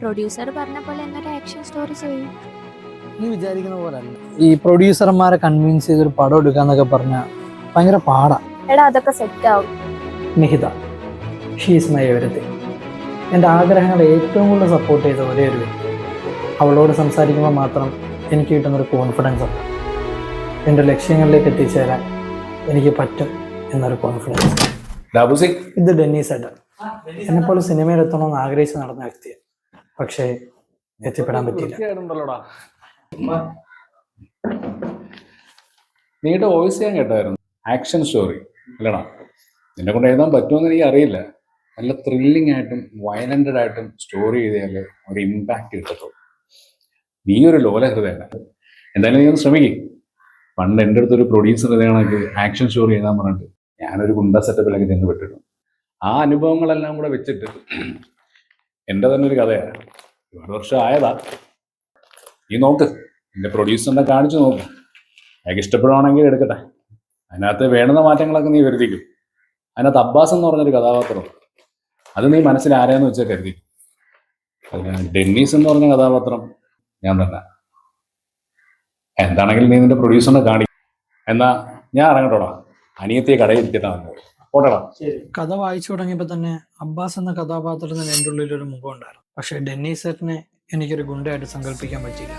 Producer പറഞ്ഞ പോലെ എന്നൊരു ആക്ഷൻ സ്റ്റോറി ചെയ്യും. നീ വിചാരിക്കുന്ന പോലെ അല്ല. ഈ പ്രൊഡ്യൂസർമാരെ കൺവിൻസ് ചെയ്തൊരു പടം എടുക്കാന്നൊക്കെ പറഞ്ഞാൽ ഭയങ്കര പാടാ. എടാ അതൊക്കെ സെറ്റ് ആവും. Nihitha, she's my everything. എൻ്റെ ആഗ്രഹങ്ങളെ ഏറ്റവും കൂടുതൽ സപ്പോർട്ട് ചെയ്ത ഒരേ ഒരു വ്യക്തി. അവളോട് സംസാരിക്കുമ്പോൾ മാത്രം എനിക്ക് കിട്ടുന്നൊരു കോൺഫിഡൻസ് ഉണ്ട്. എൻ്റെ ലക്ഷ്യങ്ങളിലേക്ക് എത്തിച്ചേരാൻ എനിക്ക് പറ്റും എന്നൊരു കോൺഫിഡൻസ്. ഇത് ഡെന്നീസ് ഏട്ടൻ എന്നെപ്പോലെ സിനിമയിൽ എത്തണമെന്ന് ആഗ്രഹിച്ച് നടന്ന വ്യക്തിയാണ്. പക്ഷേ എത്തിപ്പെടാൻ പറ്റിയില്ല. നീയുടെ വോയിസ് ഞാൻ കേട്ടായിരുന്നു. ആക്ഷൻ സ്റ്റോറി അല്ലടാ. നിന്നെ കൊണ്ട് എഴുതാൻ പറ്റുമെന്ന് എനിക്ക് അറിയില്ല. നല്ല ത്രില്ലിംഗ് ആയിട്ടും വയലന്റഡ് ആയിട്ടും സ്റ്റോറി ചെയ്താൽ ഒരു ഇമ്പാക്റ്റ് കിട്ടത്തുള്ളൂ. നീ ഒരു ലോല ഹൃദയല്ല. എന്തായാലും നീ ഒന്ന് ശ്രമിക്കും. പണ്ട് എൻ്റെ അടുത്തൊരു പ്രൊഡ്യൂസർ ഇതേണക്ക് ആക്ഷൻ സ്റ്റോറി എഴുതാൻ പറഞ്ഞിട്ട് ഞാനൊരു ഗുണ്ട സെറ്റപ്പിലൊക്കെ ചെന്ന് പെട്ടിട്ടുണ്ട്. ആ അനുഭവങ്ങളെല്ലാം കൂടെ വെച്ചിട്ട് എൻ്റെ തന്നെ ഒരു കഥയാണ്. 1 വർഷം ആയതാ. നീ നോക്ക്, എൻ്റെ പ്രൊഡ്യൂസറിനെ കാണിച്ചു നോക്ക്. അയാൾക്ക് ഇഷ്ടപ്പെടുവാണെങ്കിൽ എടുക്കട്ടെ. അതിനകത്ത് വേണ്ടുന്ന മാറ്റങ്ങളൊക്കെ നീ വരുത്തിക്കും. അതിനകത്ത് അബ്ബാസ് എന്ന് പറഞ്ഞൊരു കഥാപാത്രം, അത് നീ മനസ്സിൽ ആരെയെന്ന് വെച്ചാൽ കരുതിക്കും. ഡെന്നീസ് എന്ന് പറഞ്ഞ കഥാപാത്രം ഞാൻ തന്നെ. എന്താണെങ്കിലും നീ നിന്റെ പ്രൊഡ്യൂസറിനെ കാണിക്കും. എന്നാ ഞാൻ ഇറങ്ങട്ടോടാ. അനിയത്തിയെ കടയിൽ ഇരിക്കട്ടാ പോട്ടടാ. കഥ വായിച്ചു തുടങ്ങിയപ്പോൾ തന്നെ അബ്ബാസ് എന്ന കഥാപാത്രത്തിന് എൻ്റെ ഉള്ളിലൊരു മുഖം ഉണ്ടായിരുന്നു. പക്ഷേ ഡെന്നീസ് ഏട്ടനെ എനിക്കൊരു ഗുണ്ടയായിട്ട് സങ്കല്പിക്കാൻ പറ്റിയില്ല.